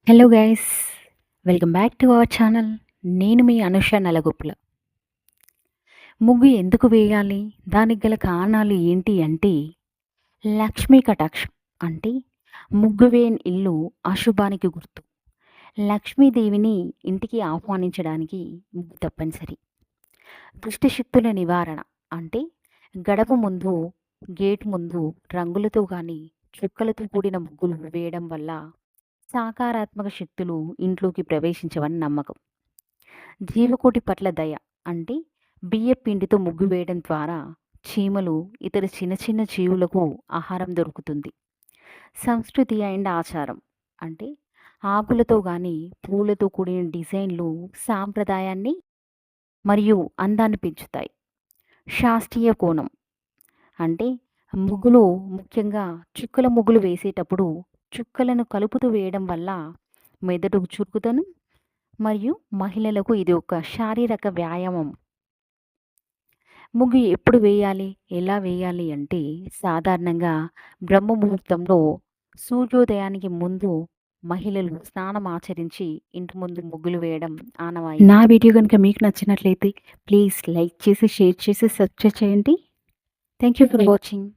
Hello guys, welcome back to our channel. నేను మీ అనుష నలగొప్పుల. ముగ్గు ఎందుకు వేయాలి, దానికి గల కారణాలు ఏంటి అంటే, లక్ష్మీ కటాక్షం అంటే ముగ్గు వేయని ఇల్లు అశుభానికి గుర్తు. లక్ష్మీదేవిని ఇంటికి ఆహ్వానించడానికి ముగ్గు తప్పనిసరి. దుష్టశక్తుల నివారణ అంటే గడప ముందు, గేట్ ముందు రంగులతో కానీ చుక్కలతో కూడిన ముగ్గులు వేయడం వల్ల సకారాత్మక శక్తులు ఇంట్లోకి ప్రవేశించవని నమ్మకం. జీవకోటి పట్ల దయ అంటే బియ్యపు పిండితో ముగ్గు వేయడం ద్వారా చీమలు, ఇతర చిన్న చిన్న జీవులకు ఆహారం దొరుకుతుంది. సంస్కృతి అండ్ ఆచారం అంటే ఆకులతో కానీ పూలతో కూడిన డిజైన్లు సాంప్రదాయాన్ని మరియు అందాన్ని పెంచుతాయి. శాస్త్రీయ కోణం అంటే ముగ్గులు, ముఖ్యంగా చుక్కల ముగ్గులు వేసేటప్పుడు చుక్కలను కలుపుతూ వేయడం వల్ల మెదడుకు చురుకుదనం మరియు మహిళలకు ఇది ఒక శారీరక వ్యాయామం. ముగ్గు ఎప్పుడు వేయాలి, ఎలా వేయాలి అంటే సాధారణంగా బ్రహ్మ ముహూర్తంలో సూర్యోదయానికి ముందు మహిళలు స్నానం ఆచరించి ఇంటి ముందు ముగ్గులు వేయడం ఆనవాయితీ. నా వీడియో కనుక మీకు నచ్చినట్లయితే ప్లీజ్ లైక్ చేసి, షేర్ చేసి, సబ్స్క్రైబ్ చేయండి. Thank you for watching.